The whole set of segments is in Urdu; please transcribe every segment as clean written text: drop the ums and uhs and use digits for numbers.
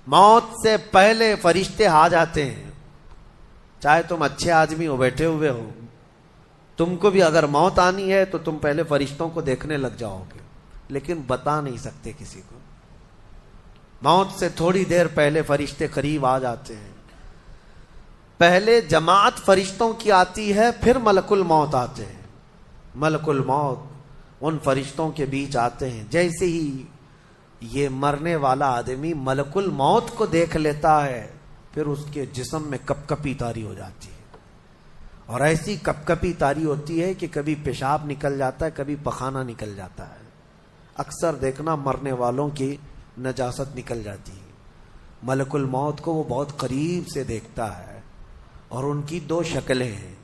موت سے پہلے فرشتے آ جاتے ہیں. چاہے تم اچھے آدمی ہو, بیٹھے ہوئے ہو, تم کو بھی اگر موت آنی ہے تو تم پہلے فرشتوں کو دیکھنے لگ جاؤ گے, لیکن بتا نہیں سکتے کسی کو. موت سے تھوڑی دیر پہلے فرشتے قریب آ جاتے ہیں. پہلے جماعت فرشتوں کی آتی ہے, پھر ملک الموت آتے ہیں. ملک الموت ان فرشتوں کے بیچ آتے ہیں. جیسے ہی یہ مرنے والا آدمی ملک الموت کو دیکھ لیتا ہے, پھر اس کے جسم میں کپ کپی طاری ہو جاتی ہے. اور ایسی کپ کپی طاری ہوتی ہے کہ کبھی پیشاب نکل جاتا ہے, کبھی پخانہ نکل جاتا ہے. اکثر دیکھنا مرنے والوں کی نجاست نکل جاتی ہے. ملک الموت کو وہ بہت قریب سے دیکھتا ہے, اور ان کی دو شکلیں ہیں.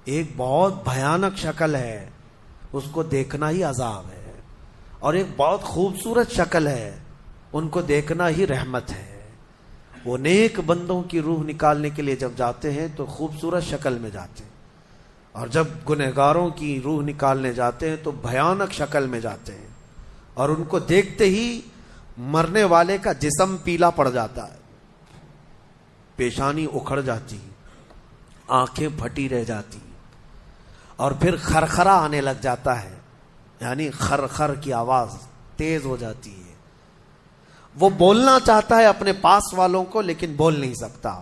ایک بہت بھیانک شکل ہے, اس کو دیکھنا ہی عذاب ہے, اور ایک بہت خوبصورت شکل ہے, ان کو دیکھنا ہی رحمت ہے. وہ نیک بندوں کی روح نکالنے کے لیے جب جاتے ہیں تو خوبصورت شکل میں جاتے ہیں, اور جب گنہگاروں کی روح نکالنے جاتے ہیں تو بھیانک شکل میں جاتے ہیں. اور ان کو دیکھتے ہی مرنے والے کا جسم پیلا پڑ جاتا ہے, پیشانی اکھڑ جاتی, آنکھیں پھٹی رہ جاتی, اور پھر خرخرا آنے لگ جاتا ہے, یعنی خرخر کی آواز تیز ہو جاتی ہے. وہ بولنا چاہتا ہے اپنے پاس والوں کو, لیکن بول نہیں سکتا,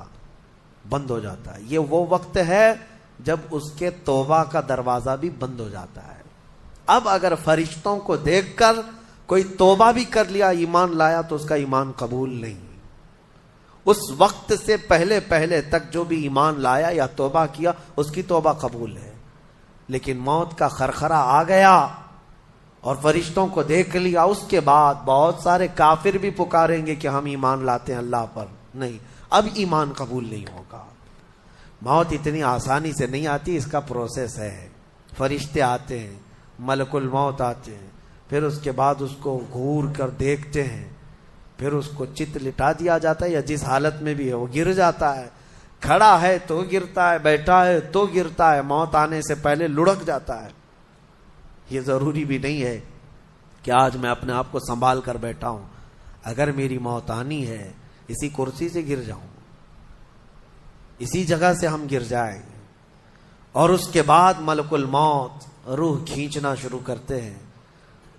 بند ہو جاتا ہے. یہ وہ وقت ہے جب اس کے توبہ کا دروازہ بھی بند ہو جاتا ہے. اب اگر فرشتوں کو دیکھ کر کوئی توبہ بھی کر لیا, ایمان لایا, تو اس کا ایمان قبول نہیں. اس وقت سے پہلے پہلے تک جو بھی ایمان لایا یا توبہ کیا, اس کی توبہ قبول ہے. لیکن موت کا خرخرا آ گیا اور فرشتوں کو دیکھ لیا, اس کے بعد بہت سارے کافر بھی پکاریں گے کہ ہم ایمان لاتے ہیں اللہ پر. نہیں, اب ایمان قبول نہیں ہوگا. موت اتنی آسانی سے نہیں آتی, اس کا پروسیس ہے. فرشتے آتے ہیں, ملک الموت آتے ہیں, پھر اس کے بعد اس کو گھور کر دیکھتے ہیں, پھر اس کو چت لٹا دیا جاتا ہے, یا جس حالت میں بھی ہے وہ گر جاتا ہے. کھڑا ہے تو گرتا ہے, بیٹھا ہے تو گرتا ہے, موت آنے سے پہلے لڑک جاتا ہے. یہ ضروری بھی نہیں ہے کہ آج میں اپنے آپ کو سنبھال کر بیٹھا ہوں, اگر میری موت آنی ہے اسی کرسی سے گر جاؤں, اسی جگہ سے ہم گر جائیں. اور اس کے بعد ملک الموت روح کھینچنا شروع کرتے ہیں.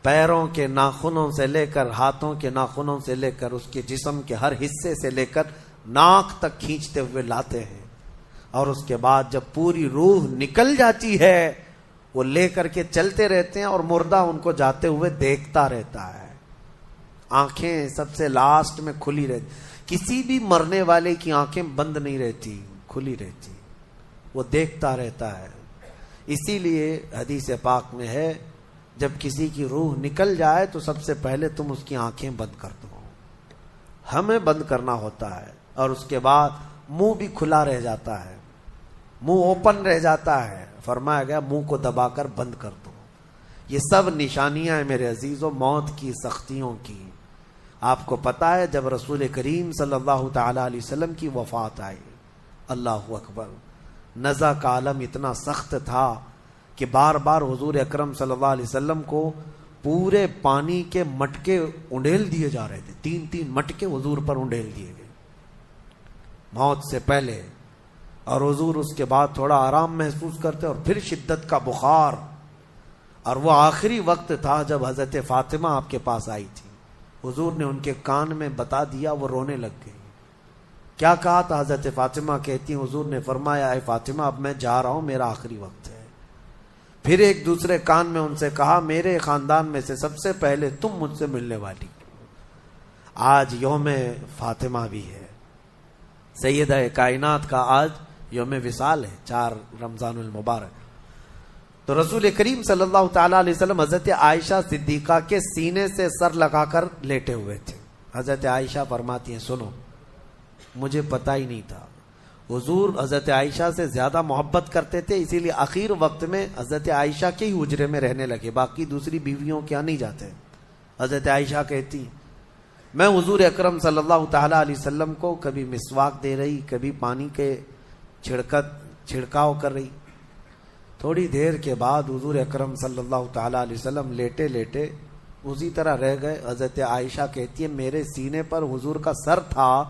پیروں کے ناخنوں سے لے کر, ہاتھوں کے ناخنوں سے لے کر, اس کے جسم کے ہر حصے سے لے کر ناک تک کھینچتے ہوئے لاتے ہیں. اور اس کے بعد جب پوری روح نکل جاتی ہے, وہ لے کر کے چلتے رہتے ہیں, اور مردہ ان کو جاتے ہوئے دیکھتا رہتا ہے. آنکھیں سب سے لاسٹ میں کھلی رہتی. کسی بھی مرنے والے کی آنکھیں بند نہیں رہتی, کھلی رہتی, وہ دیکھتا رہتا ہے. اسی لیے حدیث پاک میں ہے, جب کسی کی روح نکل جائے تو سب سے پہلے تم اس کی آنکھیں بند کر دو. ہمیں بند کرنا ہوتا ہے, اور اس کے بعد منہ بھی کھلا رہ جاتا ہے, منہ اوپن رہ جاتا ہے. فرمایا گیا منہ کو دبا کر بند کر دو. یہ سب نشانیاں ہیں میرے عزیزوں موت کی سختیوں کی. آپ کو پتا ہے جب رسول کریم صلی اللہ تعالی علیہ وسلم کی وفات آئی, اللہ اکبر, نزع کا عالم اتنا سخت تھا کہ بار بار حضور اکرم صلی اللہ علیہ وسلم کو پورے پانی کے مٹکے انڈیل دیے جا رہے تھے. 3 مٹکے حضور پر انڈیل دیے گئے موت سے پہلے, اور حضور اس کے بعد تھوڑا آرام محسوس کرتے, اور پھر شدت کا بخار. اور وہ آخری وقت تھا جب حضرت فاطمہ آپ کے پاس آئی تھی. حضور نے ان کے کان میں بتا دیا, وہ رونے لگ گئی. کیا کہا تھا حضرت فاطمہ کہتی ہیں, حضور نے فرمایا اے فاطمہ اب میں جا رہا ہوں, میرا آخری وقت ہے. پھر ایک دوسرے کان میں ان سے کہا میرے خاندان میں سے سب سے پہلے تم مجھ سے ملنے والی. آج یوم فاطمہ بھی ہے, سیدہ کائنات کا آج یوم وصال ہے, 4 رمضان المبارک. تو رسول کریم صلی اللہ تعالی علیہ وسلم حضرت عائشہ صدیقہ کے سینے سے سر لگا کر لیٹے ہوئے تھے. حضرت عائشہ فرماتی ہیں سنو, مجھے پتا ہی نہیں تھا. حضور حضرت عائشہ سے زیادہ محبت کرتے تھے, اسی لیے آخر وقت میں حضرت عائشہ کے ہی حجرے میں رہنے لگے, باقی دوسری بیویوں کے یہاں نہیں جاتے. حضرت عائشہ کہتی میں حضور اکرم صلی اللہ تعالی علیہ وسلم کو کبھی مسواک دے رہی, کبھی پانی کے چھڑکاؤ کر رہی. تھوڑی دیر کے بعد حضور اکرم صلی اللہ تعالی علیہ وسلم لیٹے لیٹے اسی طرح رہ گئے. حضرت عائشہ کہتی ہے میرے سینے پر حضور کا سر تھا,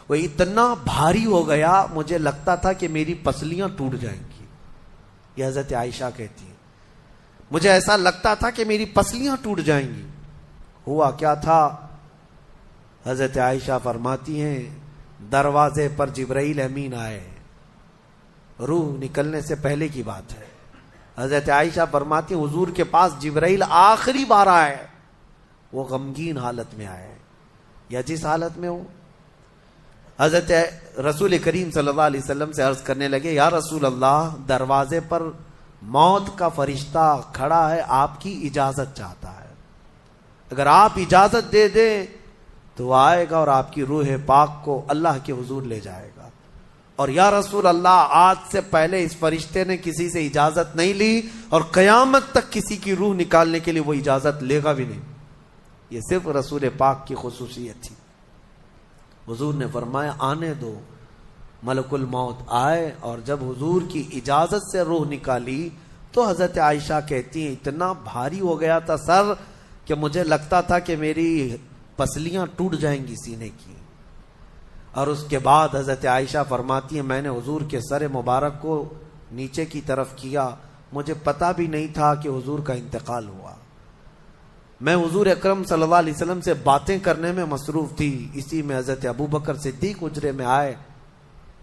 وہ اتنا بھاری ہو گیا مجھے لگتا تھا کہ میری پسلیاں ٹوٹ جائیں گی. یہ حضرت عائشہ کہتی ہے مجھے ایسا لگتا تھا کہ میری پسلیاں ٹوٹ جائیں گی. ہوا کیا تھا؟ حضرت عائشہ فرماتی ہیں دروازے پر جبرائیل امین آئے, روح نکلنے سے پہلے کی بات ہے. حضرت عائشہ فرماتی ہیں حضور کے پاس جبرائیل آخری بار آئے, وہ غمگین حالت میں آئے یا جس حالت میں ہو. حضرت رسول کریم صلی اللہ علیہ وسلم سے عرض کرنے لگے یا رسول اللہ, دروازے پر موت کا فرشتہ کھڑا ہے, آپ کی اجازت چاہتا ہے, اگر آپ اجازت دے دیں تو آئے گا اور آپ کی روح پاک کو اللہ کے حضور لے جائے گا. اور یا رسول اللہ, آج سے پہلے اس فرشتے نے کسی سے اجازت نہیں لی اور قیامت تک کسی کی روح نکالنے کے لیے وہ اجازت لے گا بھی نہیں. یہ صرف رسول پاک کی خصوصیت تھی. حضور نے فرمایا آنے دو. ملک الموت آئے اور جب حضور کی اجازت سے روح نکالی تو حضرت عائشہ کہتی ہیں اتنا بھاری ہو گیا تھا سر کہ مجھے لگتا تھا کہ میری پسلیاں ٹوٹ جائیں گی سینے کی. اور اس کے بعد حضرت عائشہ فرماتی ہیں میں نے حضور کے سر مبارک کو نیچے کی طرف کیا, مجھے پتا بھی نہیں تھا کہ حضور کا انتقال ہوا. میں حضور اکرم صلی اللہ علیہ وسلم سے باتیں کرنے میں مصروف تھی. اسی میں حضرت ابو بکر صدیق حجرے میں آئے,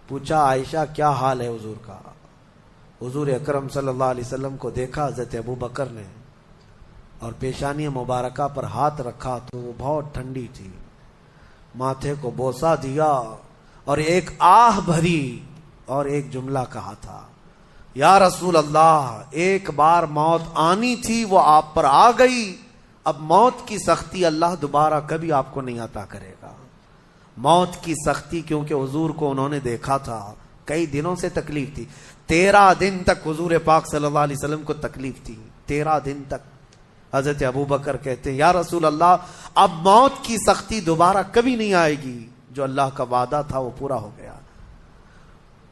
پوچھا عائشہ کیا حال ہے حضور کا. حضور اکرم صلی اللہ علیہ وسلم کو دیکھا حضرت ابو بکر نے اور پیشانی مبارکہ پر ہاتھ رکھا تو وہ بہت ٹھنڈی تھی. ماتھے کو بوسہ دیا اور ایک آہ بھری اور ایک جملہ کہا تھا یا رسول اللہ, ایک بار موت آنی تھی وہ آپ پر آ گئی, اب موت کی سختی اللہ دوبارہ کبھی آپ کو نہیں عطا کرے گا. موت کی سختی کیونکہ حضور کو انہوں نے دیکھا تھا, کئی دنوں سے تکلیف تھی. 13 دن تک حضور پاک صلی اللہ علیہ وسلم کو تکلیف تھی, 13 دن تک. حضرت ابو بکر کہتے ہیں یا رسول اللہ, اب موت کی سختی دوبارہ کبھی نہیں آئے گی, جو اللہ کا وعدہ تھا وہ پورا ہو گیا.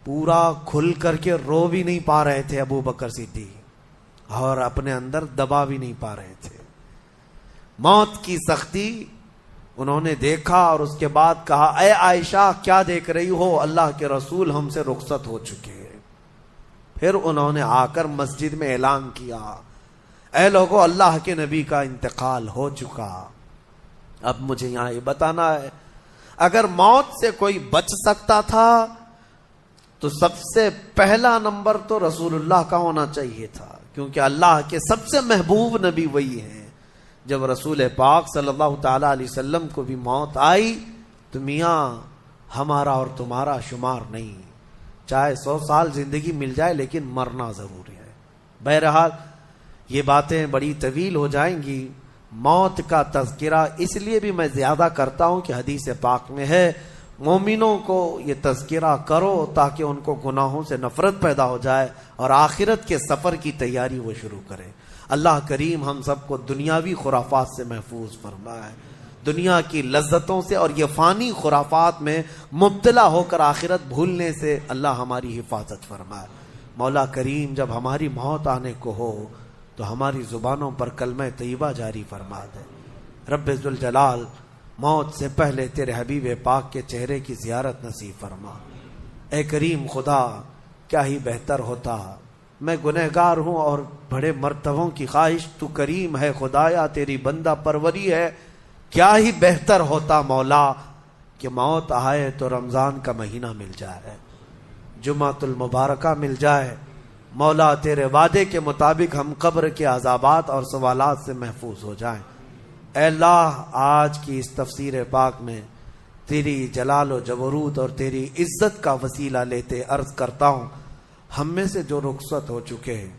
پورا کھل کر کے رو بھی نہیں پا رہے تھے ابو بکر صدیق اور اپنے اندر دبا بھی نہیں پا رہے تھے. موت کی سختی انہوں نے دیکھا اور اس کے بعد کہا اے عائشہ کیا دیکھ رہی ہو, اللہ کے رسول ہم سے رخصت ہو چکے. پھر انہوں نے آ کر مسجد میں اعلان کیا اے لوگو, اللہ کے نبی کا انتقال ہو چکا. اب مجھے یہاں یہ بتانا ہے, اگر موت سے کوئی بچ سکتا تھا تو سب سے پہلا نمبر تو رسول اللہ کا ہونا چاہیے تھا, کیونکہ اللہ کے سب سے محبوب نبی وہی ہیں. جب رسول پاک صلی اللہ تعالی علیہ وسلم کو بھی موت آئی تو میاں ہمارا اور تمہارا شمار نہیں, چاہے 100 سال زندگی مل جائے لیکن مرنا ضروری ہے. بہرحال یہ باتیں بڑی طویل ہو جائیں گی. موت کا تذکرہ اس لیے بھی میں زیادہ کرتا ہوں کہ حدیث پاک میں ہے مومنوں کو یہ تذکرہ کرو تاکہ ان کو گناہوں سے نفرت پیدا ہو جائے اور آخرت کے سفر کی تیاری وہ شروع کریں. اللہ کریم ہم سب کو دنیاوی خرافات سے محفوظ فرمائے, دنیا کی لذتوں سے اور یہ فانی خرافات میں مبتلا ہو کر آخرت بھولنے سے اللہ ہماری حفاظت فرمائے. مولا کریم جب ہماری موت آنے کو ہو تو ہماری زبانوں پر کلمہ طیبہ جاری فرما دے. رب ذوالجلال موت سے پہلے تیرے حبیب پاک کے چہرے کی زیارت نصیب فرما. اے کریم خدا, کیا ہی بہتر ہوتا, میں گنہگار ہوں اور بڑے مرتبوں کی خواہش, تو کریم ہے خدایا, تیری بندہ پروری ہے. کیا ہی بہتر ہوتا مولا کہ موت آئے تو رمضان کا مہینہ مل جائے, جمعۃ المبارکہ مل جائے. مولا تیرے وعدے کے مطابق ہم قبر کے عذابات اور سوالات سے محفوظ ہو جائیں. اے اللہ, آج کی اس تفسیر پاک میں تیری جلال و جبروت اور تیری عزت کا وسیلہ لیتے عرض کرتا ہوں, ہم میں سے جو رخصت ہو چکے ہیں,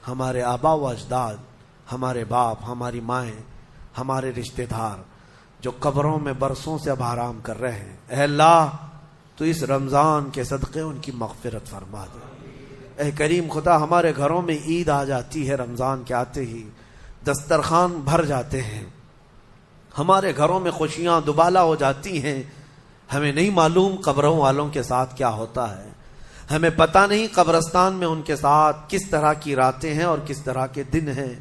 ہمارے آبا و اجداد, ہمارے باپ, ہماری مائیں, ہمارے رشتہ دار جو قبروں میں برسوں سے اب آرام کر رہے ہیں, اے اللہ تو اس رمضان کے صدقے ان کی مغفرت فرما دے. اے کریم خدا, ہمارے گھروں میں عید آ جاتی ہے, رمضان کے آتے ہی دسترخوان بھر جاتے ہیں, ہمارے گھروں میں خوشیاں دوبالا ہو جاتی ہیں. ہمیں نہیں معلوم قبروں والوں کے ساتھ کیا ہوتا ہے, ہمیں پتہ نہیں قبرستان میں ان کے ساتھ کس طرح کی راتیں ہیں اور کس طرح کے دن ہیں.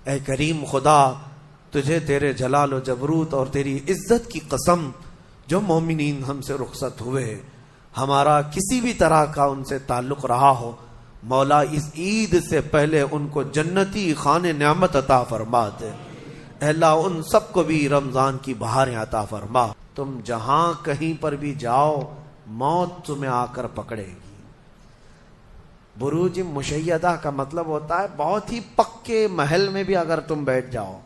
اے کریم خدا, تجھے تیرے جلال و جبروت اور تیری عزت کی قسم، جو مومنین ہم سے رخصت ہوئے، ہمارا کسی بھی طرح کا ان سے تعلق رہا ہو، مولا اس عید سے پہلے ان کو جنتی خان نعمت عطا فرما دے۔ اے اللہ ان سب کو بھی رمضان کی بہاریں عطا فرما۔ تم جہاں کہیں پر بھی جاؤ موت تمہیں آ کر پکڑے گی۔ بروج مشیدہ کا مطلب ہوتا ہے بہت ہی پکے محل میں بھی اگر تم بیٹھ جاؤ،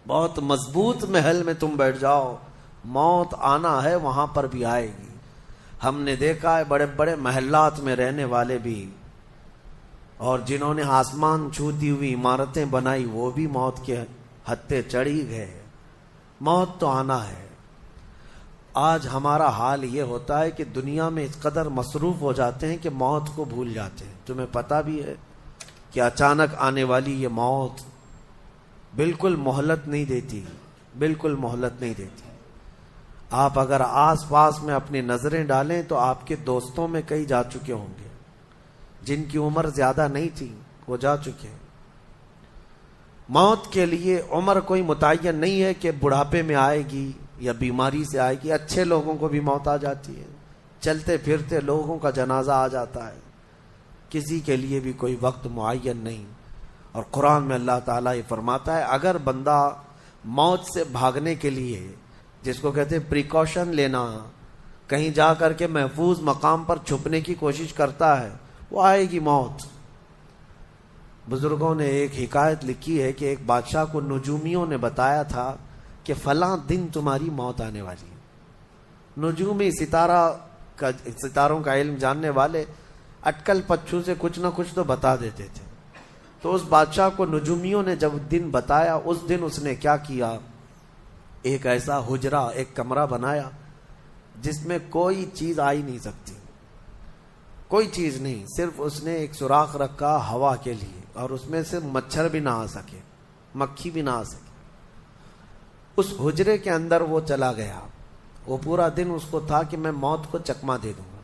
بہت مضبوط محل میں تم بیٹھ جاؤ، موت آنا ہے وہاں پر بھی آئے گی۔ ہم نے دیکھا ہے بڑے بڑے محلات میں رہنے والے بھی، اور جنہوں نے آسمان چھوتی ہوئی عمارتیں بنائی وہ بھی موت کے ہتھے چڑھی گئے۔ موت تو آنا ہے۔ آج ہمارا حال یہ ہوتا ہے کہ دنیا میں اس قدر مصروف ہو جاتے ہیں کہ موت کو بھول جاتے ہیں۔ تمہیں پتہ بھی ہے کہ اچانک آنے والی یہ موت بالکل مہلت نہیں دیتی، بالکل مہلت نہیں دیتی۔ آپ اگر آس پاس میں اپنی نظریں ڈالیں تو آپ کے دوستوں میں کئی جا چکے ہوں گے، جن کی عمر زیادہ نہیں تھی وہ جا چکے۔ موت کے لیے عمر کوئی متعین نہیں ہے کہ بڑھاپے میں آئے گی یا بیماری سے آئے گی۔ اچھے لوگوں کو بھی موت آ جاتی ہے، چلتے پھرتے لوگوں کا جنازہ آ جاتا ہے۔ کسی کے لیے بھی کوئی وقت معین نہیں۔ اور قرآن میں اللہ تعالیٰ یہ فرماتا ہے اگر بندہ موت سے بھاگنے کے لیے، جس کو کہتے ہیں پریکاشن لینا، کہیں جا کر کے محفوظ مقام پر چھپنے کی کوشش کرتا ہے، وہ آئے گی موت۔ بزرگوں نے ایک حکایت لکھی ہے کہ ایک بادشاہ کو نجومیوں نے بتایا تھا کہ فلاں دن تمہاری موت آنے والی ہے۔ نجومی ستاروں کا علم جاننے والے اٹکل پچھو سے کچھ نہ کچھ تو بتا دیتے تھے۔ تو اس بادشاہ کو نجومیوں نے جب دن بتایا، اس دن اس نے کیا کیا، ایک ایسا حجرہ، ایک کمرہ بنایا جس میں کوئی چیز آ ہی نہیں سکتی، کوئی چیز نہیں، صرف اس نے ایک سوراخ رکھا ہوا کے لیے، اور اس میں سے مچھر بھی نہ آ سکے، مکھی بھی نہ آ سکے۔ اس حجرے کے اندر وہ چلا گیا۔ وہ پورا دن اس کو تھا کہ میں موت کو چکما دے دوں گا۔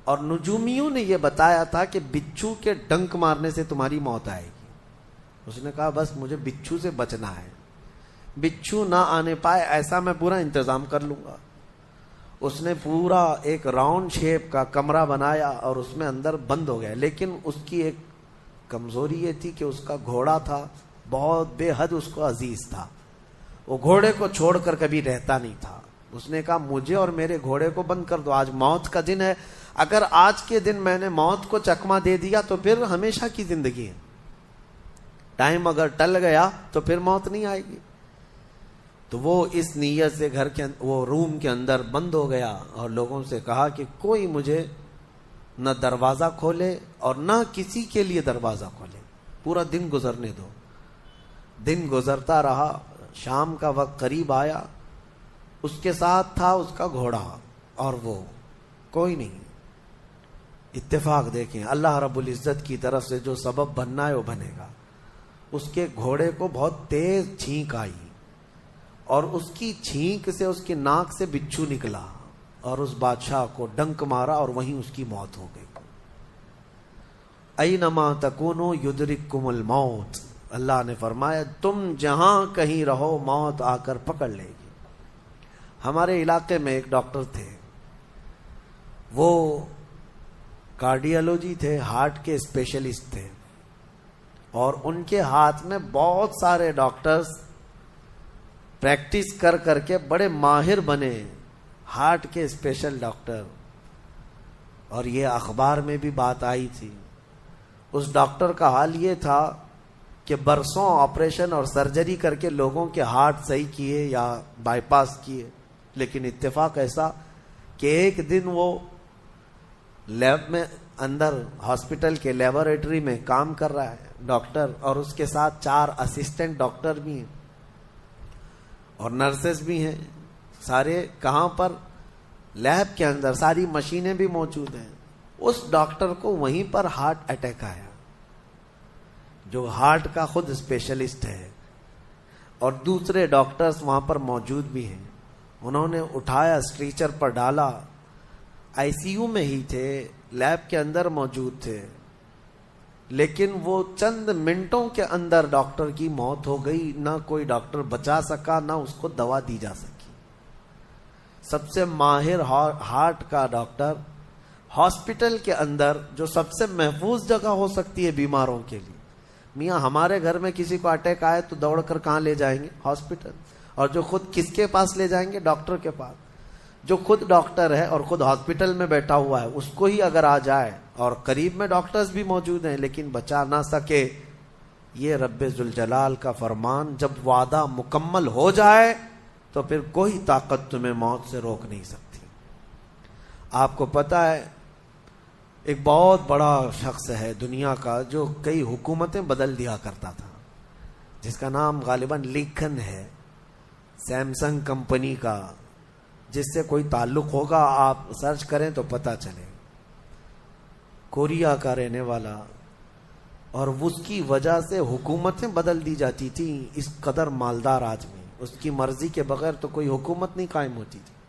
اور نجومیوں نے یہ بتایا تھا کہ بچھو کے ڈنک مارنے سے تمہاری موت آئے گی۔ اس نے کہا بس مجھے بچھو سے بچنا ہے، بچھو نہ آنے پائے ایسا میں پورا انتظام کر لوں گا۔ اس نے پورا ایک راؤنڈ شیپ کا کمرہ بنایا اور اس میں اندر بند ہو گیا۔ لیکن اس کی ایک کمزوری یہ تھی کہ اس کا گھوڑا تھا، بہت بے حد اس کو عزیز تھا، وہ گھوڑے کو چھوڑ کر کبھی رہتا نہیں تھا۔ اس نے کہا مجھے اور میرے گھوڑے کو بند کر دو، آج موت کا دن ہے، اگر آج کے دن میں نے موت کو چکما دے دیا تو پھر ہمیشہ کی زندگی ہے، ٹائم اگر ٹل گیا تو پھر موت نہیں آئے گی۔ تو وہ اس نیت سے وہ روم کے اندر بند ہو گیا اور لوگوں سے کہا کہ کوئی مجھے نہ دروازہ کھولے اور نہ کسی کے لیے دروازہ کھولے، پورا دن گزرنے دو۔ دن گزرتا رہا، شام کا وقت قریب آیا، اس کے ساتھ تھا اس کا گھوڑا اور وہ کوئی نہیں۔ اتفاق دیکھیں، اللہ رب العزت کی طرف سے جو سبب بننا ہے وہ بنے گا۔ اس کے گھوڑے کو بہت تیز چھینک آئی اور اس کی چھینک سے، اس کی ناک سے بچھو نکلا اور اس بادشاہ کو ڈنک مارا اور وہیں اس کی موت ہو گئی۔ اینما تکونوا یدرککم الموت، اللہ نے فرمایا تم جہاں کہیں رہو موت آ کر پکڑ لے گی۔ ہمارے علاقے میں ایک ڈاکٹر تھے، وہ کارڈیالوجی تھے، ہارٹ کے اسپیشلسٹ تھے، اور ان کے ہاتھ میں بہت سارے ڈاکٹرز پریکٹس کر کر کے بڑے ماہر بنے، ہارٹ کے اسپیشل ڈاکٹر۔ اور یہ اخبار میں بھی بات آئی تھی۔ اس ڈاکٹر کا حال یہ تھا کہ برسوں آپریشن اور سرجری کر کے لوگوں کے ہارٹ صحیح کیے یا بائی پاس کیے، لیکن اتفاق ایسا کہ ایک دن وہ لیب میں اندر ہاسپٹل کے لیبارٹری میں کام کر رہا ہے ڈاکٹر، اور اس کے ساتھ 4 اسسٹنٹ ڈاکٹر بھی ہیں اور نرسز بھی ہیں، سارے کہاں پر؟ لیب کے اندر، ساری مشینیں بھی موجود ہیں۔ اس ڈاکٹر کو وہیں پر ہارٹ اٹیک آیا، جو ہارٹ کا خود اسپیشلسٹ ہے، اور دوسرے ڈاکٹرز وہاں پر موجود بھی ہیں۔ انہوں نے اٹھایا، اسٹریچر پر ڈالا، آئی سی یو میں ہی تھے، لیب کے اندر موجود تھے، لیکن وہ چند منٹوں کے اندر ڈاکٹر کی موت ہو گئی، نہ کوئی ڈاکٹر بچا سکا، نہ اس کو دوا دی جا سکی۔ سب سے ماہر ہارٹ کا ڈاکٹر ہاسپٹل کے اندر، جو سب سے محفوظ جگہ ہو سکتی ہے بیماروں کے لیے، میاں ہمارے گھر میں کسی کو اٹیک آئے تو دوڑ کر کہاں لے جائیں گے؟ ہاسپٹل۔ اور جو خود کس کے پاس لے جائیں گے؟ ڈاکٹر کے پاس۔ جو خود ڈاکٹر ہے اور خود ہاسپٹل میں بیٹھا ہوا ہے، اس کو ہی اگر آ جائے، اور قریب میں ڈاکٹرز بھی موجود ہیں لیکن بچا نہ سکے، یہ رب ذوالجلال کا فرمان، جب وعدہ مکمل ہو جائے تو پھر کوئی طاقت تمہیں موت سے روک نہیں سکتی۔ آپ کو پتہ ہے ایک بہت بڑا شخص ہے دنیا کا جو کئی حکومتیں بدل دیا کرتا تھا، جس کا نام غالباً لنکن ہے، سیمسنگ کمپنی کا، جس سے کوئی تعلق ہوگا آپ سرچ کریں تو پتہ چلے، کوریا کا رہنے والا، اور اس کی وجہ سے حکومتیں بدل دی جاتی تھیں۔ اس قدر مالدار آدمی، اس کی مرضی کے بغیر تو کوئی حکومت نہیں قائم ہوتی تھی۔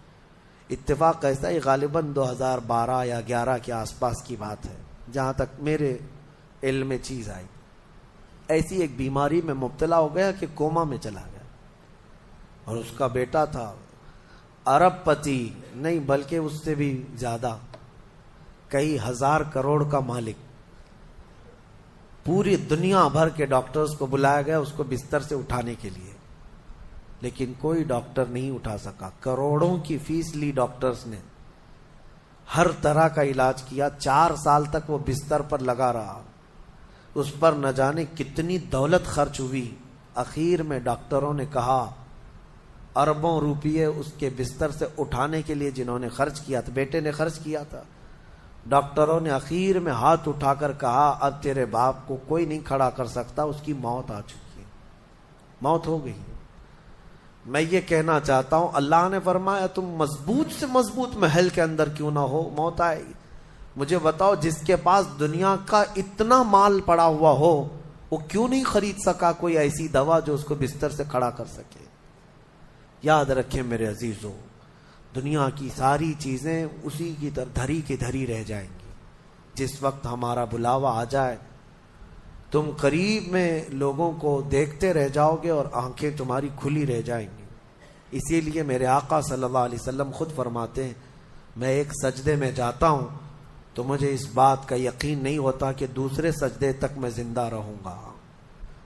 اتفاق ایسا ہی غالباً 2012 یا 11 کے آس پاس کی بات ہے، جہاں تک میرے علم میں چیز آئی، ایسی ایک بیماری میں مبتلا ہو گیا کہ کوما میں چلا گیا، اور اس کا بیٹا تھا ارب پتی، نہیں بلکہ اس سے بھی زیادہ، کئی ہزار کروڑ کا مالک۔ پوری دنیا بھر کے ڈاکٹرز کو بلایا گیا اس کو بستر سے اٹھانے کے لیے، لیکن کوئی ڈاکٹر نہیں اٹھا سکا۔ کروڑوں کی فیس لی ڈاکٹرز نے، ہر طرح کا علاج کیا، 4 سال تک وہ بستر پر لگا رہا، اس پر نہ جانے کتنی دولت خرچ ہوئی۔ اخیر میں ڈاکٹروں نے کہا، اربوں روپیے اس کے بستر سے اٹھانے کے لیے جنہوں نے خرچ کیا تھا، بیٹے نے خرچ کیا تھا، ڈاکٹروں نے اخیر میں ہاتھ اٹھا کر کہا، اب تیرے باپ کو کوئی نہیں کھڑا کر سکتا، اس کی موت آ چکی ہے، موت ہو گئی۔ میں یہ کہنا چاہتا ہوں، اللہ نے فرمایا تم مضبوط سے مضبوط محل کے اندر کیوں نہ ہو، موت آئے گی۔ مجھے بتاؤ، جس کے پاس دنیا کا اتنا مال پڑا ہوا ہو، وہ کیوں نہیں خرید سکا کوئی ایسی دوا جو اس کو بستر سے کھڑا کر سکے؟ یاد رکھیں میرے عزیزو، دنیا کی ساری چیزیں اسی کی دھری کی دھری رہ جائیں گی۔ جس وقت ہمارا بلاوا آ جائے، تم قریب میں لوگوں کو دیکھتے رہ جاؤ گے اور آنکھیں تمہاری کھلی رہ جائیں گی۔ اسی لیے میرے آقا صلی اللہ علیہ وسلم خود فرماتے ہیں، میں ایک سجدے میں جاتا ہوں تو مجھے اس بات کا یقین نہیں ہوتا کہ دوسرے سجدے تک میں زندہ رہوں گا۔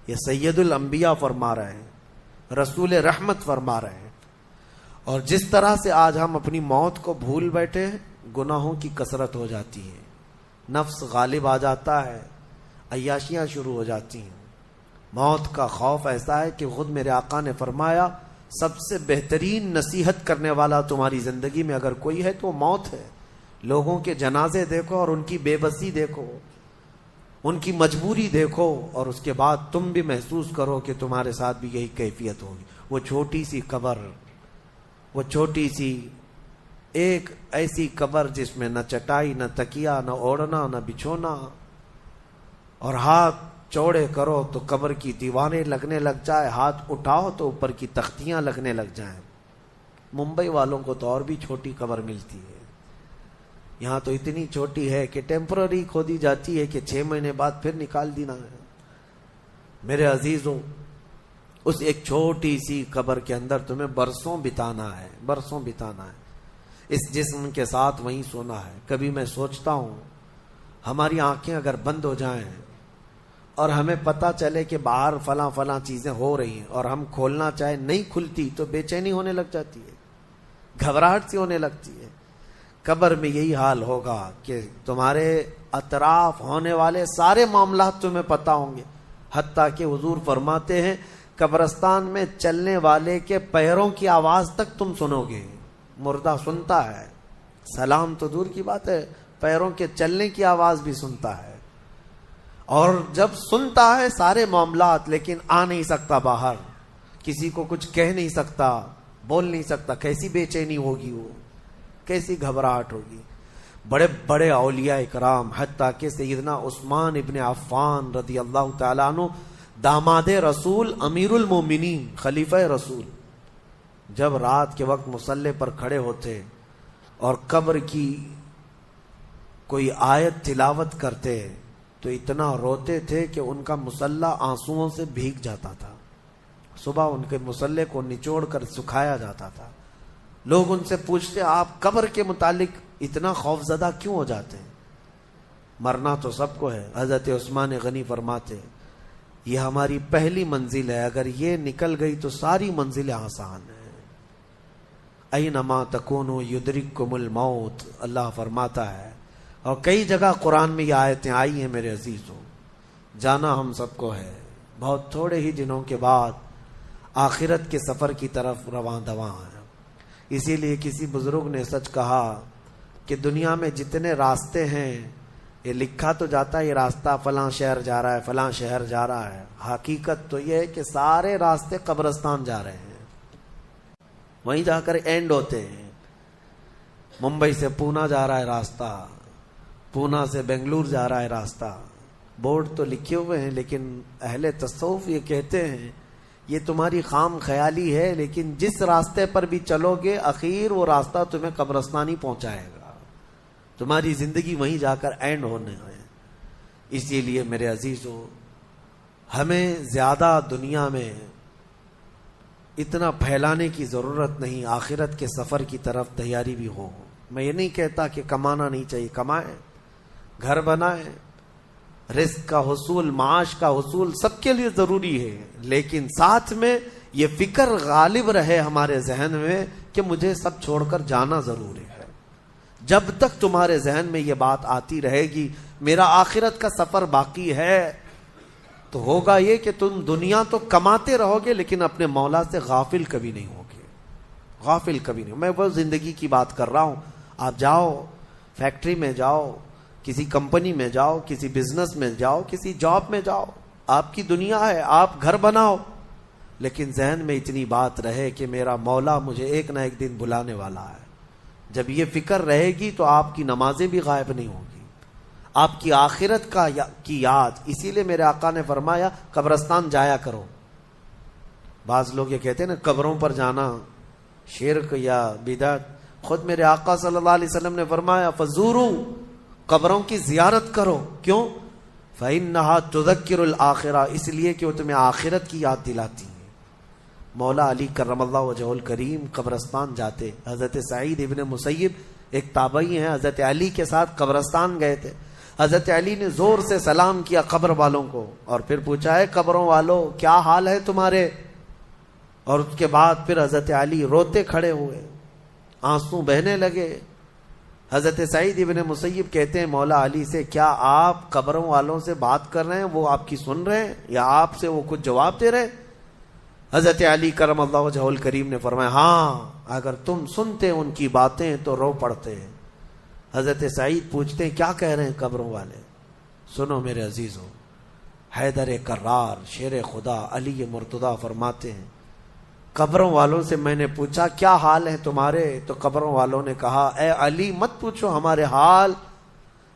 یہ سید الانبیاء فرما رہے ہیں، رسول رحمت فرما رہے ہیں۔ اور جس طرح سے آج ہم اپنی موت کو بھول بیٹھے ہیں، گناہوں کی کثرت ہو جاتی ہے، نفس غالب آ جاتا ہے، عیاشیاں شروع ہو جاتی ہیں۔ موت کا خوف ایسا ہے کہ خود میرے آقا نے فرمایا، سب سے بہترین نصیحت کرنے والا تمہاری زندگی میں اگر کوئی ہے تو موت ہے۔ لوگوں کے جنازے دیکھو اور ان کی بے بسی دیکھو، ان کی مجبوری دیکھو، اور اس کے بعد تم بھی محسوس کرو کہ تمہارے ساتھ بھی یہی کیفیت ہوگی۔ وہ چھوٹی سی قبر، وہ چھوٹی سی ایک ایسی قبر جس میں نہ چٹائی، نہ تکیا، نہ اوڑھنا، نہ بچھونا، اور ہاتھ چوڑے کرو تو قبر کی دیواریں لگنے لگ جائے، ہاتھ اٹھاؤ تو اوپر کی تختیاں لگنے لگ جائیں۔ ممبئی والوں کو تو اور بھی چھوٹی قبر ملتی ہے، یہاں تو اتنی چھوٹی ہے کہ ٹیمپرری کھودی جاتی ہے کہ 6 مہینے بعد پھر نکال دینا ہے۔ میرے عزیزوں، اس ایک چھوٹی سی قبر کے اندر تمہیں برسوں بتانا ہے، برسوں بتانا ہے، اس جسم کے ساتھ وہیں سونا ہے۔ کبھی میں سوچتا ہوں، ہماری آنکھیں اگر بند ہو جائیں اور ہمیں پتہ چلے کہ باہر فلاں فلاں چیزیں ہو رہی ہیں اور ہم کھولنا چاہے نہیں کھلتی تو بے چینی ہونے لگ جاتی ہے، گھبراہٹ سی ہونے لگتی ہے۔ قبر میں یہی حال ہوگا کہ تمہارے اطراف ہونے والے سارے معاملات تمہیں پتہ ہوں گے، حتیٰ کہ حضور فرماتے ہیں قبرستان میں چلنے والے کے پیروں کی آواز تک تم سنو گے۔ مردہ سنتا ہے، سلام تو دور کی بات ہے، پیروں کے چلنے کی آواز بھی سنتا ہے، اور جب سنتا ہے سارے معاملات، لیکن آ نہیں سکتا باہر، کسی کو کچھ کہہ نہیں سکتا، بول نہیں سکتا۔ کیسی بے چینی ہوگی، وہ کیسی گھبراہٹ ہوگی۔ بڑے بڑے اولیاء اکرام، حتیٰ کہ سیدنا عثمان ابن عفان رضی اللہ تعالیٰ عنہ، داماد رسول، امیر المومنین، خلیفہ رسول، جب رات کے وقت مصلی پر کھڑے ہوتے اور قبر کی کوئی آیت تلاوت کرتے تو اتنا روتے تھے کہ ان کا مصلی آنسوؤں سے بھیگ جاتا تھا. صبح ان کے مصلی کو نچوڑ کر سکھایا جاتا تھا. لوگ ان سے پوچھتے آپ قبر کے متعلق اتنا خوف زدہ کیوں ہو جاتے ہیں؟ مرنا تو سب کو ہے. حضرت عثمان غنی فرماتے یہ ہماری پہلی منزل ہے، اگر یہ نکل گئی تو ساری منزلیں آسان ہیں. اینما تکونوا یدرککم الموت، اللہ فرماتا ہے. اور کئی جگہ قرآن میں یہ آیتیں آئی ہیں میرے عزیزوں. جانا ہم سب کو ہے، بہت تھوڑے ہی دنوں کے بعد آخرت کے سفر کی طرف رواں دواں ہیں. اسی لیے کسی بزرگ نے سچ کہا کہ دنیا میں جتنے راستے ہیں یہ لکھا تو جاتا ہے یہ راستہ فلاں شہر جا رہا ہے، فلاں شہر جا رہا ہے. حقیقت تو یہ ہے کہ سارے راستے قبرستان جا رہے ہیں، وہیں جا کر اینڈ ہوتے ہیں. ممبئی سے پونا جا رہا ہے راستہ، پونا سے بنگلور جا رہا ہے راستہ. بورڈ تو لکھے ہوئے ہیں لیکن اہل تصوف یہ کہتے ہیں یہ تمہاری خام خیالی ہے، لیکن جس راستے پر بھی چلو گے اخیر وہ راستہ تمہیں قبرستان ہی پہنچائے گا. تمہاری زندگی وہیں جا کر اینڈ ہونے ہے. اسی لیے میرے عزیزو ہمیں زیادہ دنیا میں اتنا پھیلانے کی ضرورت نہیں. آخرت کے سفر کی طرف تیاری بھی ہو. میں یہ نہیں کہتا کہ کمانا نہیں چاہیے، کمائیں، گھر بنائیں، رزق کا حصول، معاش کا حصول سب کے لیے ضروری ہے، لیکن ساتھ میں یہ فکر غالب رہے ہمارے ذہن میں کہ مجھے سب چھوڑ کر جانا ضروری ہے. جب تک تمہارے ذہن میں یہ بات آتی رہے گی میرا آخرت کا سفر باقی ہے، تو ہوگا یہ کہ تم دنیا تو کماتے رہو گے لیکن اپنے مولا سے غافل کبھی نہیں ہوگے. غافل کبھی نہیں. میں وہ زندگی کی بات کر رہا ہوں. آپ جاؤ فیکٹری میں جاؤ، کسی کمپنی میں جاؤ، کسی بزنس میں جاؤ، کسی جاب میں جاؤ، آپ کی دنیا ہے، آپ گھر بناؤ، لیکن ذہن میں اتنی بات رہے کہ میرا مولا مجھے ایک نہ ایک دن بلانے والا ہے. جب یہ فکر رہے گی تو آپ کی نمازیں بھی غائب نہیں ہوں گی، آپ کی آخرت کی یاد. اسی لیے میرے آقا نے فرمایا قبرستان جایا کرو. بعض لوگ یہ کہتے ہیں نا قبروں پر جانا شرک یا بدعت. خود میرے آقا صلی اللہ علیہ وسلم نے فرمایا فزورو، قبروں کی زیارت کرو. کیوں؟ فإنها تذکر الآخرہ، اس لیے کہ وہ تمہیں آخرت کی یاد دلاتی ہیں. مولا علی کرم اللہ وجہہ الکریم قبرستان جاتے. حضرت سعید ابن مسیب ایک تابعی ہیں، حضرت علی کے ساتھ قبرستان گئے تھے. حضرت علی نے زور سے سلام کیا قبر والوں کو اور پھر پوچھا ہے قبروں والوں کیا حال ہے تمہارے؟ اور اس کے بعد پھر حضرت علی روتے کھڑے ہوئے، آنسو بہنے لگے. حضرت سعید ابن مسیب کہتے ہیں مولا علی سے کیا آپ قبروں والوں سے بات کر رہے ہیں، وہ آپ کی سن رہے ہیں یا آپ سے وہ کچھ جواب دے رہے ہیں؟ حضرت علی کرم اللہ وجہہ الکریم نے فرمایا ہاں، اگر تم سنتے ان کی باتیں تو رو پڑتے. حضرت سعید پوچھتے ہیں کیا کہہ رہے ہیں قبروں والے؟ سنو میرے عزیزوں، حیدر کرار شیر خدا علی مرتضیٰ فرماتے ہیں قبروں والوں سے میں نے پوچھا کیا حال ہے تمہارے؟ تو قبروں والوں نے کہا اے علی مت پوچھو ہمارے حال،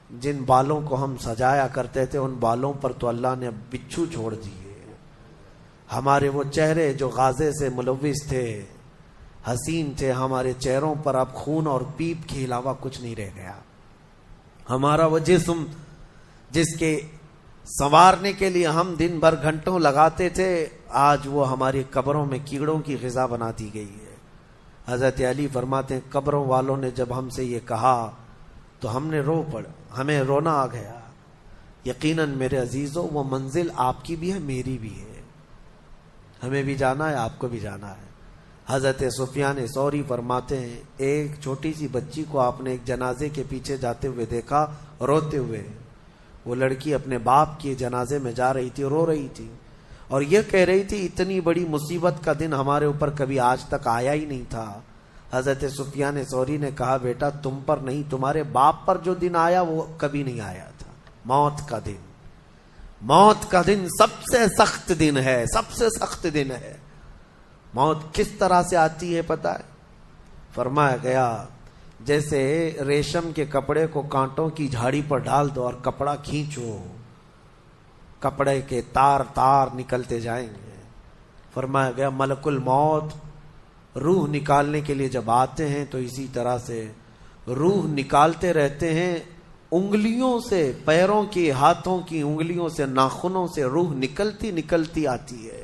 جن بالوں کو ہم سجایا کرتے تھے ان بالوں پر تو اللہ نے بچھو چھوڑ دیے. ہمارے وہ چہرے جو غازے سے ملوث تھے، حسین تھے، ہمارے چہروں پر اب خون اور پیپ کے علاوہ کچھ نہیں رہ گیا. ہمارا وہ جسم جس کے سنوارنے کے لیے ہم دن بھر گھنٹوں لگاتے تھے، آج وہ ہماری قبروں میں کیڑوں کی غذا بنا دی گئی ہے. حضرت علی فرماتے ہیں قبروں والوں نے جب ہم سے یہ کہا تو ہم نے رو پڑا، ہمیں رونا آ گیا. یقیناً میرے عزیزوں وہ منزل آپ کی بھی ہے میری بھی ہے، ہمیں بھی جانا ہے، آپ کو بھی جانا ہے. حضرت سفیان ثوری فرماتے ہیں ایک چھوٹی سی بچی کو آپ نے ایک جنازے کے پیچھے جاتے ہوئے دیکھا روتے ہوئے. وہ لڑکی اپنے باپ کے جنازے میں جا رہی تھی، رو رہی تھی اور یہ کہہ رہی تھی اتنی بڑی مصیبت کا دن ہمارے اوپر کبھی آج تک آیا ہی نہیں تھا. حضرت سفیان ثوری نے کہا بیٹا تم پر نہیں، تمہارے باپ پر جو دن آیا وہ کبھی نہیں آیا تھا. موت کا دن، موت کا دن سب سے سخت دن ہے، سب سے سخت دن ہے. موت کس طرح سے آتی ہے پتہ ہے؟ فرمایا گیا جیسے ریشم کے کپڑے کو کانٹوں کی جھاڑی پر ڈال دو اور کپڑا کھینچو، کپڑے کے تار تار نکلتے جائیں گے. فرمایا گیا ملک الموت روح نکالنے کے لیے جب آتے ہیں تو اسی طرح سے روح نکالتے رہتے ہیں انگلیوں سے، پیروں کی، ہاتھوں کی انگلیوں سے، ناخنوں سے روح نکلتی نکلتی آتی ہے،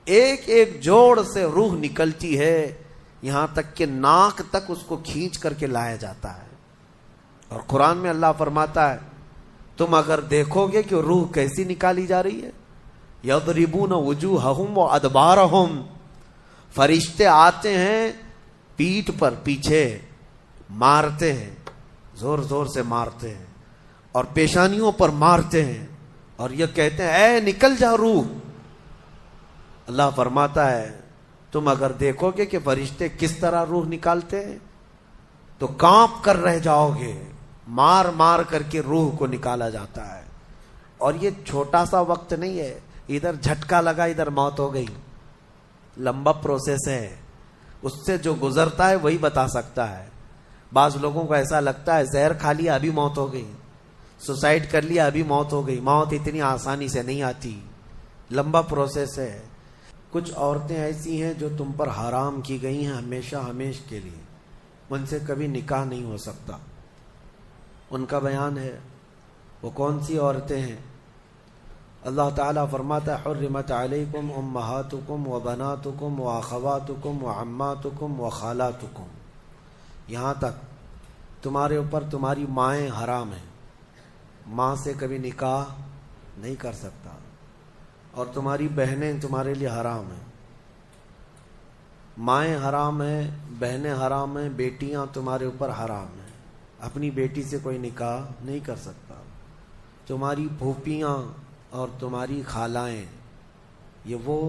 ایک ایک جوڑ سے روح نکلتی ہے، یہاں تک کہ ناک تک اس کو کھینچ کر کے لایا جاتا ہے۔ اور قرآن میں اللہ فرماتا ہے تم اگر دیکھو گے کہ روح کیسی نکالی جا رہی ہے، یضربون وجوہہم وادبارہم، فرشتے آتے ہیں پیٹھ پر، پیچھے مارتے ہیں، زور زور سے مارتے ہیں، اور پیشانیوں پر مارتے ہیں، اور یہ کہتے ہیں اے نکل جا روح۔ اللہ فرماتا ہے تم اگر دیکھو گے کہ فرشتے کس طرح روح نکالتے ہیں تو کانپ کر رہ جاؤ گے، مار مار کر کے روح کو نکالا جاتا ہے۔ اور یہ چھوٹا سا وقت نہیں ہے، ادھر جھٹکا لگا ادھر موت ہو گئی، لمبا پروسیس ہے، اس سے جو گزرتا ہے وہی بتا سکتا ہے۔ بعض لوگوں کو ایسا لگتا ہے زہر کھا لیا ابھی موت ہو گئی، سوسائڈ کر لیا ابھی موت ہو گئی۔ موت اتنی آسانی سے نہیں آتی، لمبا پروسیس ہے۔ کچھ عورتیں ایسی ہیں جو تم پر حرام کی گئی ہیں ہمیشہ ہمیشہ کے لیے، ان سے کبھی نکاح نہیں ہو سکتا۔ ان کا بیان ہے، وہ کون سی عورتیں ہیں؟ اللہ تعالیٰ فرماتا ہے حرمت علیکم امہاتکم وبناتکم واخواتکم وعماتکم وخالاتکم، یہاں تک تمہارے اوپر تمہاری مائیں حرام ہیں، ماں سے کبھی نکاح نہیں کر سکتا، اور تمہاری بہنیں تمہارے لیے حرام ہیں، مائیں حرام ہیں، بہنیں حرام ہیں، بیٹیاں تمہارے اوپر حرام ہیں، اپنی بیٹی سے کوئی نکاح نہیں کر سکتا۔ تمہاری پھوپھیاں اور تمہاری خالائیں، یہ وہ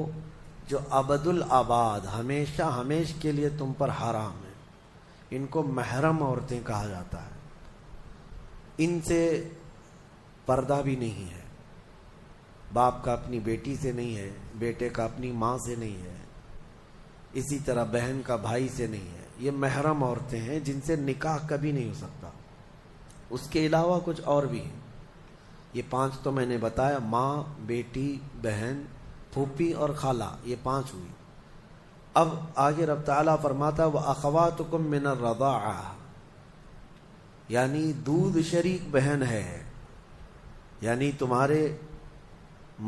جو ابد الآباد ہمیشہ ہمیشہ کے لیے تم پر حرام ہیں، ان کو محرم عورتیں کہا جاتا ہے۔ ان سے پردہ بھی نہیں ہے، باپ کا اپنی بیٹی سے نہیں ہے، بیٹے کا اپنی ماں سے نہیں ہے، اسی طرح بہن کا بھائی سے نہیں ہے۔ یہ محرم عورتیں ہیں جن سے نکاح کبھی نہیں ہو سکتا۔ اس کے علاوہ کچھ اور بھی ہیں، یہ 5 تو میں نے بتایا، ماں، بیٹی، بہن، پھوپھی اور خالہ، یہ 5 ہوئی۔ اب آگے رب تعالیٰ فرماتا وَأَخَوَاتُكُم مِّنَ الرَّضَاعَةِ، یعنی دودھ شریک بہن ہے، یعنی تمہارے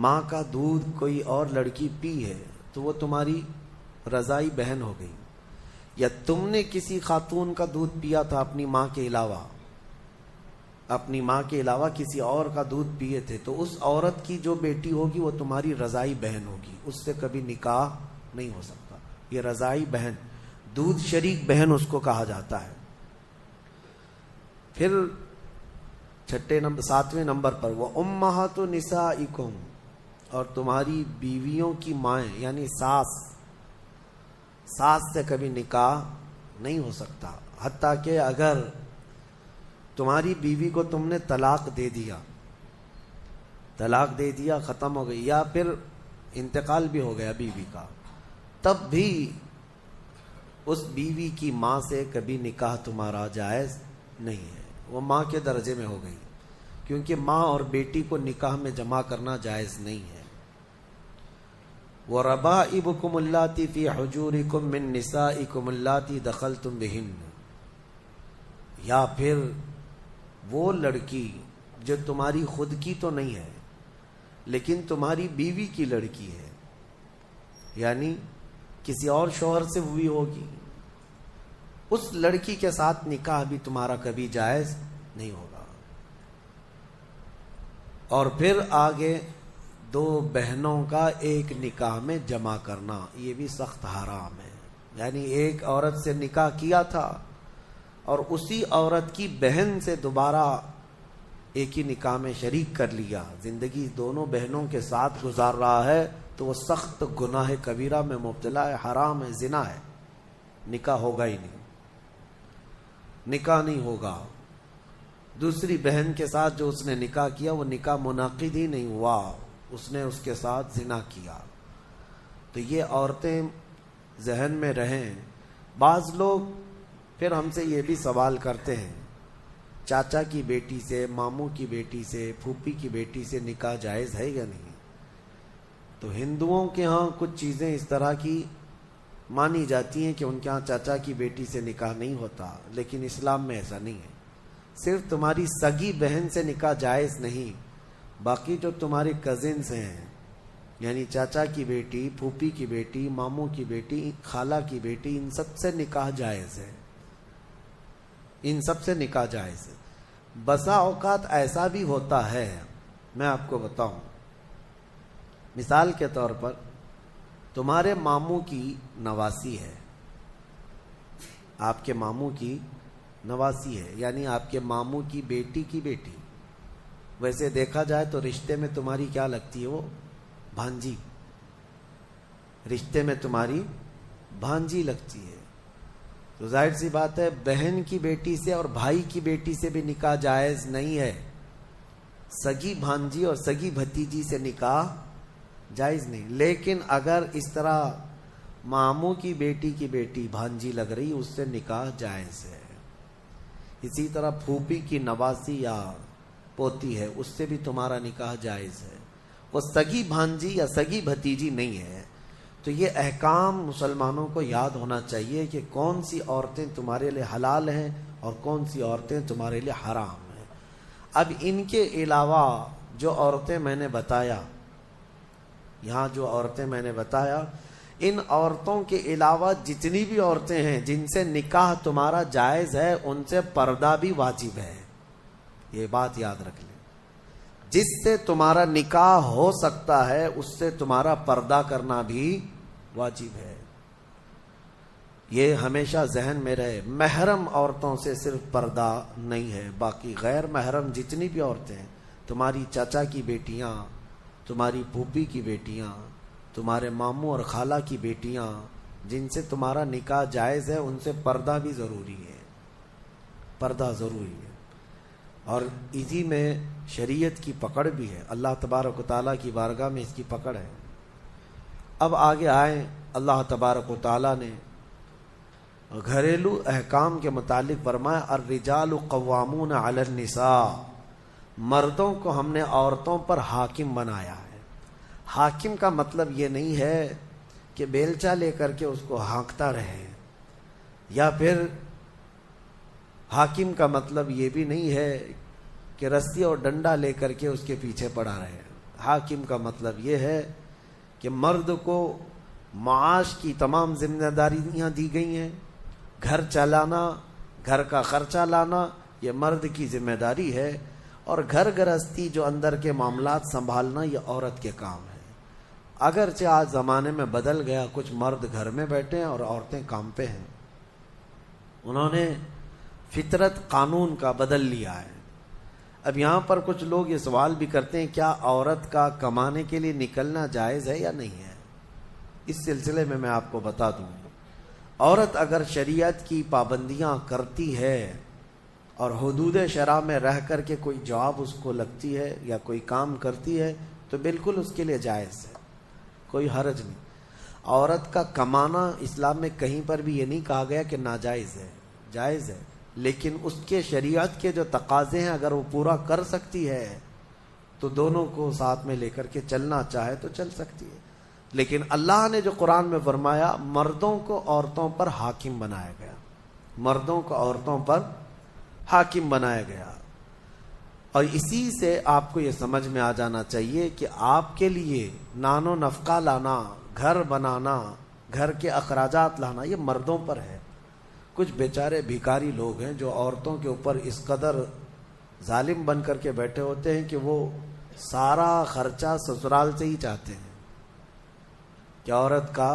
ماں کا دودھ کوئی اور لڑکی پی ہے تو وہ تمہاری رضائی بہن ہو گئی، یا تم نے کسی خاتون کا دودھ پیا تھا اپنی ماں کے علاوہ، اپنی ماں کے علاوہ کسی اور کا دودھ پیے تھے، تو اس عورت کی جو بیٹی ہوگی وہ تمہاری رضائی بہن ہوگی، اس سے کبھی نکاح نہیں ہو سکتا۔ یہ رضائی بہن، دودھ شریک بہن اس کو کہا جاتا ہے۔ پھر 7ویں نمبر پر وَأُمَّهَاتُ نِسَائِكُمْ، اور تمہاری بیویوں کی مائیں، یعنی ساس سے کبھی نکاح نہیں ہو سکتا، حتیٰ کہ اگر تمہاری بیوی کو تم نے طلاق دے دیا ختم ہو گئی، یا پھر انتقال بھی ہو گیا بیوی کا، تب بھی اس بیوی کی ماں سے کبھی نکاح تمہارا جائز نہیں ہے، وہ ماں کے درجے میں ہو گئی، کیونکہ ماں اور بیٹی کو نکاح میں جمع کرنا جائز نہیں ہے۔ وَرَبَائِبُكُمُ اللَّاتِي فِي حُجُورِكُم مِّن نِّسَائِكُمُ اللَّاتِي دَخَلْتُم بِهِنَّ، یا پھر وہ لڑکی جو تمہاری خود کی تو نہیں ہے لیکن تمہاری بیوی کی لڑکی ہے، یعنی کسی اور شوہر سے ہوئی ہوگی، اس لڑکی کے ساتھ نکاح بھی تمہارا کبھی جائز نہیں ہوگا۔ اور پھر آگے 2 بہنوں کا ایک نکاح میں جمع کرنا، یہ بھی سخت حرام ہے، یعنی ایک عورت سے نکاح کیا تھا اور اسی عورت کی بہن سے دوبارہ ایک ہی نکاح میں شریک کر لیا، زندگی دونوں بہنوں کے ساتھ گزار رہا ہے، تو وہ سخت گناہ کبیرہ میں مبتلا ہے، حرام ہے، زنا ہے، نکاح ہوگا ہی نہیں، نکاح نہیں ہوگا۔ دوسری بہن کے ساتھ جو اس نے نکاح کیا وہ نکاح منعقد ہی نہیں ہوا، اس نے اس کے ساتھ زنا کیا۔ تو یہ عورتیں ذہن میں رہیں۔ بعض لوگ پھر ہم سے یہ بھی سوال کرتے ہیں چاچا کی بیٹی سے، ماموں کی بیٹی سے، پھوپھی کی بیٹی سے نکاح جائز ہے یا نہیں؟ تو ہندوؤں کے ہاں کچھ چیزیں اس طرح کی مانی جاتی ہیں کہ ان کے ہاں چاچا کی بیٹی سے نکاح نہیں ہوتا، لیکن اسلام میں ایسا نہیں ہے۔ صرف تمہاری سگی بہن سے نکاح جائز نہیں، باقی جو تمہاری کزنس ہیں، یعنی چاچا کی بیٹی، پھوپھی کی بیٹی، ماموں کی بیٹی، خالہ کی بیٹی، ان سب سے نکاح جائز ہے، ان سب سے نکاح جائز ہے۔ بسا اوقات ایسا بھی ہوتا ہے، میں آپ کو بتاؤں، مثال کے طور پر تمہارے ماموں کی نواسی ہے، آپ کے ماموں کی نواسی ہے، یعنی آپ کے ماموں کی بیٹی، ویسے دیکھا جائے تو رشتے میں تمہاری کیا لگتی ہے؟ وہ بھانجی، رشتے میں تمہاری بھانجی لگتی ہے۔ تو ظاہر سی بات ہے بہن کی بیٹی سے اور بھائی کی بیٹی سے بھی نکاح جائز نہیں ہے، سگی بھانجی اور سگی بھتیجی سے نکاح جائز نہیں۔ لیکن اگر اس طرح ماموں کی بیٹی بھانجی لگ رہی، اس سے نکاح جائز ہے۔ اسی طرح پھوپھی کی نواسی یا پوتی ہے، اس سے بھی تمہارا نکاح جائز ہے، وہ سگی بھانجی یا سگی بھتیجی نہیں ہے۔ تو یہ احکام مسلمانوں کو یاد ہونا چاہیے کہ کون سی عورتیں تمہارے لیے حلال ہیں اور کون سی عورتیں تمہارے لیے حرام ہیں۔ اب ان کے علاوہ جو عورتیں میں نے بتایا، یہاں جو عورتیں میں نے بتایا، ان عورتوں کے علاوہ جتنی بھی عورتیں ہیں جن سے نکاح تمہارا جائز ہے، ان سے پردہ بھی واجب ہے، یہ بات یاد رکھ لیں۔ جس سے تمہارا نکاح ہو سکتا ہے اس سے تمہارا پردہ کرنا بھی واجب ہے، یہ ہمیشہ ذہن میں رہے۔ محرم عورتوں سے صرف پردہ نہیں ہے، باقی غیر محرم جتنی بھی عورتیں ہیں، تمہاری چاچا کی بیٹیاں، تمہاری پھوپھی کی بیٹیاں، تمہارے ماموں اور خالہ کی بیٹیاں، جن سے تمہارا نکاح جائز ہے، ان سے پردہ بھی ضروری ہے، پردہ ضروری ہے۔ اور اسی میں شریعت کی پکڑ بھی ہے، اللہ تبارک و تعالیٰ کی بارگاہ میں اس کی پکڑ ہے۔ اب آگے آئیں، اللہ تبارک و تعالیٰ نے گھریلو احکام کے متعلق فرمایا الرجال قوامون علی النساء، مردوں کو ہم نے عورتوں پر حاکم بنایا ہے۔ حاکم کا مطلب یہ نہیں ہے کہ بیلچا لے کر کے اس کو ہانکتا رہے، یا پھر حاکم کا مطلب یہ بھی نہیں ہے کہ رسی اور ڈنڈا لے کر کے اس کے پیچھے پڑا رہے۔ حاکم کا مطلب یہ ہے کہ مرد کو معاش کی تمام ذمہ داریاں دی گئی ہیں، گھر چلانا، گھر کا خرچہ لانا، یہ مرد کی ذمہ داری ہے، اور گھر گرہستی جو اندر کے معاملات سنبھالنا یہ عورت کے کام ہے۔ اگرچہ آج زمانے میں بدل گیا، کچھ مرد گھر میں بیٹھے ہیں اور عورتیں کام پہ ہیں، انہوں نے فطرت قانون کا بدل لیا ہے۔ اب یہاں پر کچھ لوگ یہ سوال بھی کرتے ہیں کیا عورت کا کمانے کے لیے نکلنا جائز ہے یا نہیں ہے؟ اس سلسلے میں آپ کو بتا دوں، عورت اگر شریعت کی پابندیاں کرتی ہے اور حدود شرع میں رہ کر کے کوئی جاب اس کو لگتی ہے یا کوئی کام کرتی ہے تو بالکل اس کے لیے جائز ہے، کوئی حرج نہیں۔ عورت کا کمانا اسلام میں کہیں پر بھی یہ نہیں کہا گیا کہ ناجائز ہے، جائز ہے، لیکن اس کے شریعت کے جو تقاضے ہیں اگر وہ پورا کر سکتی ہے تو دونوں کو ساتھ میں لے کر کے چلنا چاہے تو چل سکتی ہے۔ لیکن اللہ نے جو قرآن میں فرمایا مردوں کو عورتوں پر حاکم بنایا گیا، مردوں کو عورتوں پر حاکم بنایا گیا، اور اسی سے آپ کو یہ سمجھ میں آ جانا چاہیے کہ آپ کے لیے نان و نفقہ لانا، گھر بنانا، گھر کے اخراجات لانا یہ مردوں پر ہے۔ کچھ بیچارے بھیکاری لوگ ہیں جو عورتوں کے اوپر اس قدر ظالم بن کر کے بیٹھے ہوتے ہیں کہ وہ سارا خرچہ سسرال سے ہی چاہتے ہیں کہ عورت کا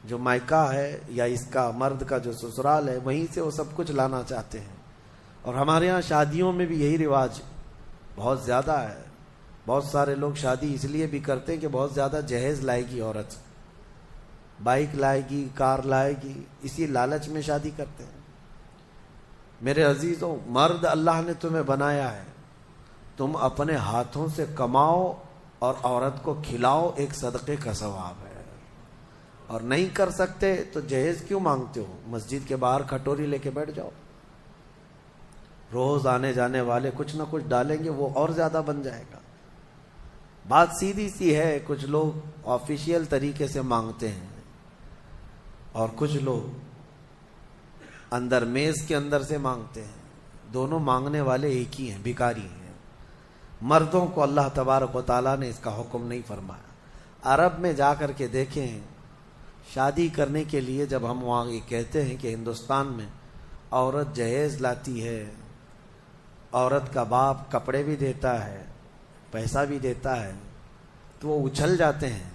جو مائکہ ہے یا اس کا مرد کا جو سسرال ہے وہیں سے وہ سب کچھ لانا چاہتے ہیں۔ اور ہمارے ہاں شادیوں میں بھی یہی رواج بہت زیادہ ہے، بہت سارے لوگ شادی اس لیے بھی کرتے ہیں کہ بہت زیادہ جہیز لائے گی عورت، بائک لائے گی، کار لائے گی، اسی لالچ میں شادی کرتے ہیں۔ میرے عزیزوں، مرد اللہ نے تمہیں بنایا ہے، تم اپنے ہاتھوں سے کماؤ اور عورت کو کھلاؤ، ایک صدقے کا ثواب ہے۔ اور نہیں کر سکتے تو جہیز کیوں مانگتے ہو؟ مسجد کے باہر کھٹوری لے کے بیٹھ جاؤ، روز آنے جانے والے کچھ نہ کچھ ڈالیں گے، وہ اور زیادہ بن جائے گا۔ بات سیدھی سی ہے، کچھ لوگ آفیشیل طریقے سے مانگتے ہیں اور کچھ لوگ اندر میز کے اندر سے مانگتے ہیں۔ دونوں مانگنے والے ایک ہی ہیں، بھکاری ہیں۔ مردوں کو اللہ تبارک و تعالیٰ نے اس کا حکم نہیں فرمایا۔ عرب میں جا کر کے دیکھیں، شادی کرنے کے لیے جب ہم وہاں یہ کہتے ہیں کہ ہندوستان میں عورت جہیز لاتی ہے، عورت کا باپ کپڑے بھی دیتا ہے، پیسہ بھی دیتا ہے، تو وہ اچھل جاتے ہیں،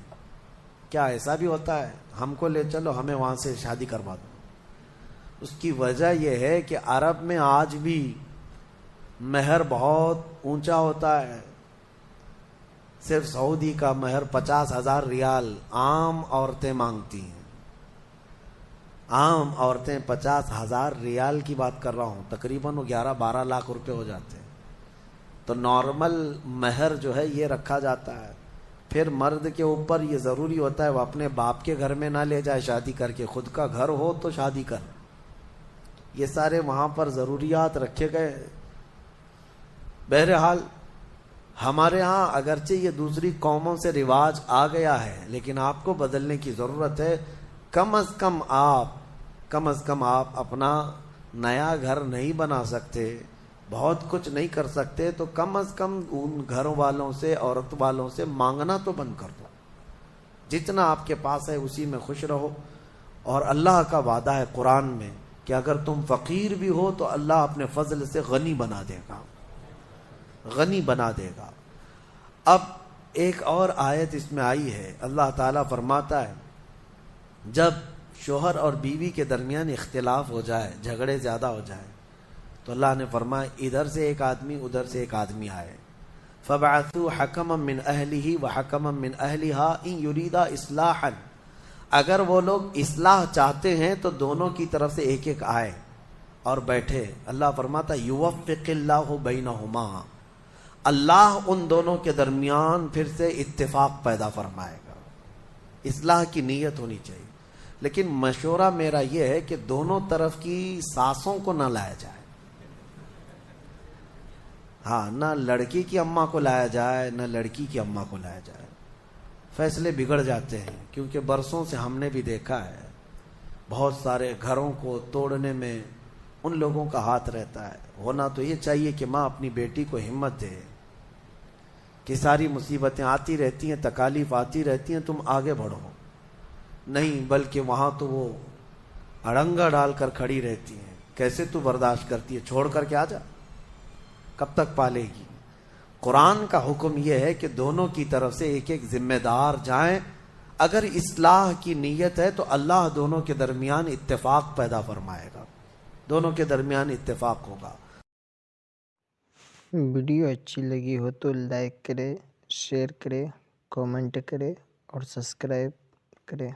کیا ایسا بھی ہوتا ہے؟ ہم کو لے چلو، ہمیں وہاں سے شادی کروا دو۔ اس کی وجہ یہ ہے کہ عرب میں آج بھی مہر بہت اونچا ہوتا ہے۔ صرف سعودی کا مہر 50,000 ریال عام عورتیں مانگتی ہیں۔ عام عورتیں 50,000 ریال کی بات کر رہا ہوں، تقریباً 11-12 لاکھ روپے ہو جاتے ہیں۔ تو نارمل مہر جو ہے یہ رکھا جاتا ہے۔ پھر مرد کے اوپر یہ ضروری ہوتا ہے وہ اپنے باپ کے گھر میں نہ لے جائے شادی کر کے، خود کا گھر ہو تو شادی کر۔ یہ سارے وہاں پر ضروریات رکھے گئے۔ بہرحال ہمارے ہاں اگرچہ یہ دوسری قوموں سے رواج آ گیا ہے، لیکن آپ کو بدلنے کی ضرورت ہے۔ کم از کم آپ اپنا نیا گھر نہیں بنا سکتے، بہت کچھ نہیں کر سکتے، تو کم از کم ان گھر والوں سے، عورت والوں سے مانگنا تو بند کر دو۔ جتنا آپ کے پاس ہے اسی میں خوش رہو۔ اور اللہ کا وعدہ ہے قرآن میں کہ اگر تم فقیر بھی ہو تو اللہ اپنے فضل سے غنی بنا دے گا، غنی بنا دے گا۔ اب ایک اور آیت اس میں آئی ہے، اللہ تعالیٰ فرماتا ہے جب شوہر اور بیوی کے درمیان اختلاف ہو جائے، جھگڑے زیادہ ہو جائے، تو اللہ نے فرمایا ادھر سے ایک آدمی ادھر سے ایک آدمی آئے، فَبَعَثُوا حَكَمًا مِّنْ أَهْلِهِ وَحَكَمًا مِّنْ أَهْلِهَا إِن يُرِيدَا إِصْلَاحًا، اگر وہ لوگ اصلاح چاہتے ہیں تو دونوں کی طرف سے ایک ایک آئے اور بیٹھے۔ اللہ فرماتا يُوَفِّقِ اللَّهُ بَيْنَهُمَا، اللہ ان دونوں کے درمیان پھر سے اتفاق پیدا فرمائے گا۔ اصلاح کی نیت ہونی چاہیے، لیکن مشورہ میرا یہ ہے کہ دونوں طرف کی ساسوں کو نہ لایا جائے۔ ہاں، نہ لڑکی کی اماں کو لایا جائے نہ لڑکی کی اماں کو لایا جائے، فیصلے بگڑ جاتے ہیں۔ کیونکہ برسوں سے ہم نے بھی دیکھا ہے بہت سارے گھروں کو توڑنے میں ان لوگوں کا ہاتھ رہتا ہے۔ ہونا تو یہ چاہیے کہ ماں اپنی بیٹی کو ہمت دے کہ ساری مصیبتیں آتی رہتی ہیں، تکالیف آتی رہتی ہیں، تم آگے بڑھو، نہیں بلکہ وہاں تو وہ اڑنگا ڈال کر کھڑی رہتی ہیں، کیسے تو برداشت کرتی ہے، چھوڑ کر کے آ جا، کب تک پالے گی۔ قرآن کا حکم یہ ہے کہ دونوں کی طرف سے ایک ایک ذمہ دار جائیں۔ اگر اصلاح کی نیت ہے تو اللہ دونوں کے درمیان اتفاق پیدا فرمائے گا، دونوں کے درمیان اتفاق ہوگا۔ ویڈیو اچھی لگی ہو تو لائک کرے، شیئر کرے، کامنٹ کرے اور سبسکرائب کرے۔